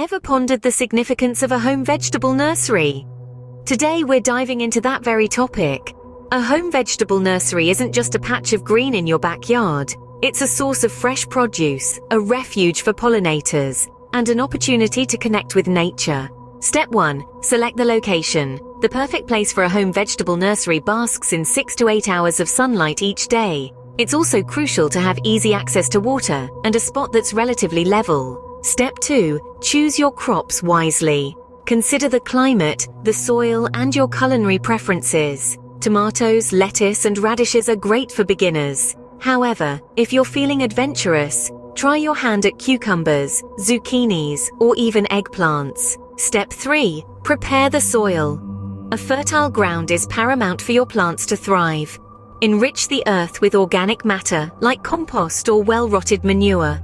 Ever pondered the significance of a home vegetable nursery? Today we're diving into that very topic. A home vegetable nursery isn't just a patch of green in your backyard. It's a source of fresh produce, a refuge for pollinators, and an opportunity to connect with nature. Step 1. Select the location. The perfect place for a home vegetable nursery basks in 6 to 8 hours of sunlight each day. It's also crucial to have easy access to water and a spot that's relatively level. Step 2. Choose your crops wisely. Consider the climate, the soil, and your culinary preferences. Tomatoes, lettuce, and radishes are great for beginners. However, if you're feeling adventurous, try your hand at cucumbers, zucchinis, or even eggplants. Step 3. Prepare the soil. A fertile ground is paramount for your plants to thrive. Enrich the earth with organic matter, like compost or well-rotted manure.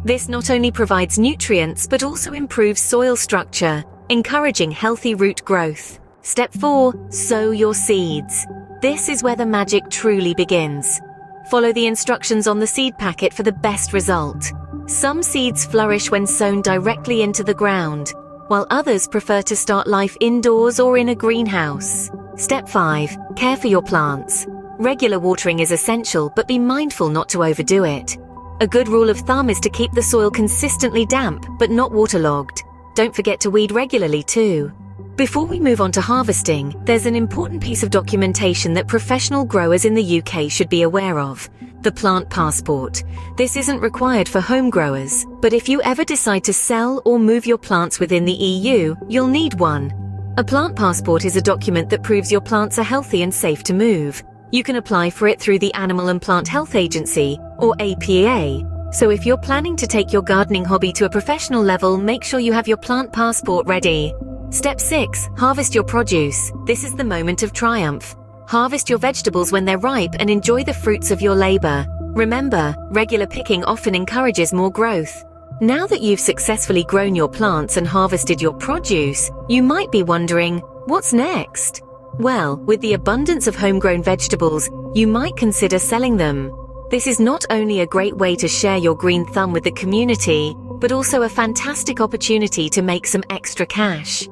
This not only provides nutrients but also improves soil structure, encouraging healthy root growth. Step 4. Sow your seeds. This is where the magic truly begins. Follow the instructions on the seed packet for the best result. Some seeds flourish when sown directly into the ground, while others prefer to start life indoors or in a greenhouse. Step 5. Care for your plants. Regular watering is essential, but be mindful not to overdo it. A good rule of thumb is to keep the soil consistently damp, but not waterlogged. Don't forget to weed regularly too. Before we move on to harvesting, there's an important piece of documentation that professional growers in the UK should be aware of: the plant passport. This isn't required for home growers, but if you ever decide to sell or move your plants within the EU, you'll need one. A plant passport is a document that proves your plants are healthy and safe to move. You can apply for it through the Animal and Plant Health Agency, or APA. So if you're planning to take your gardening hobby to a professional level, make sure you have your plant passport ready. Step 6. Harvest your produce. This is the moment of triumph. Harvest your vegetables when they're ripe and enjoy the fruits of your labor. Remember, regular picking often encourages more growth. Now that you've successfully grown your plants and harvested your produce, you might be wondering, what's next? Well, with the abundance of homegrown vegetables, you might consider selling them. This is not only a great way to share your green thumb with the community, but also a fantastic opportunity to make some extra cash.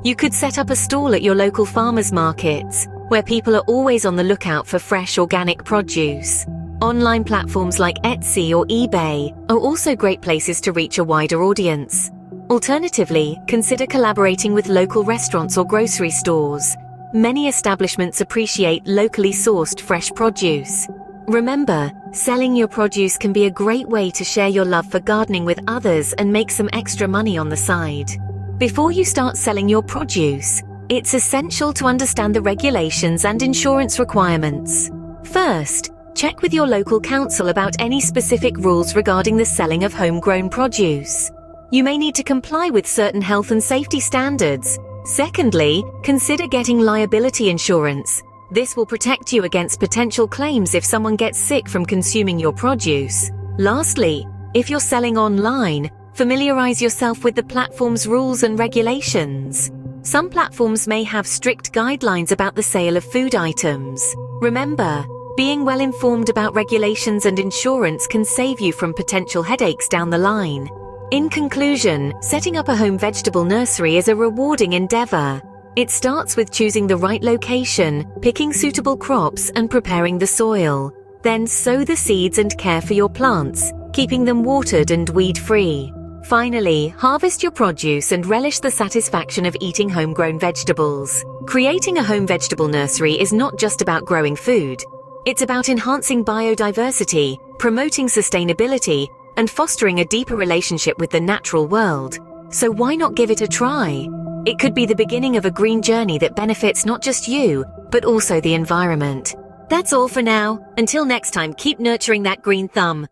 You could set up a stall at your local farmers markets, where people are always on the lookout for fresh organic produce. Online platforms like Etsy or eBay are also great places to reach a wider audience. Alternatively, consider collaborating with local restaurants or grocery stores. Many establishments appreciate locally sourced fresh produce. Remember, selling your produce can be a great way to share your love for gardening with others and make some extra money on the side. Before you start selling your produce, it's essential to understand the regulations and insurance requirements. First, check with your local council about any specific rules regarding the selling of homegrown produce. You may need to comply with certain health and safety standards. Secondly, consider getting liability insurance. This will protect you against potential claims if someone gets sick from consuming your produce. Lastly, if you're selling online, familiarize yourself with the platform's rules and regulations. Some platforms may have strict guidelines about the sale of food items. Remember, being well informed about regulations and insurance can save you from potential headaches down the line. In conclusion, setting up a home vegetable nursery is a rewarding endeavor. It starts with choosing the right location, picking suitable crops, and preparing the soil. Then sow the seeds and care for your plants, keeping them watered and weed-free. Finally, harvest your produce and relish the satisfaction of eating homegrown vegetables. Creating a home vegetable nursery is not just about growing food. It's about enhancing biodiversity, promoting sustainability, and fostering a deeper relationship with the natural world. So why not give it a try? It could be the beginning of a green journey that benefits not just you, but also the environment. That's all for now. Until next time, keep nurturing that green thumb.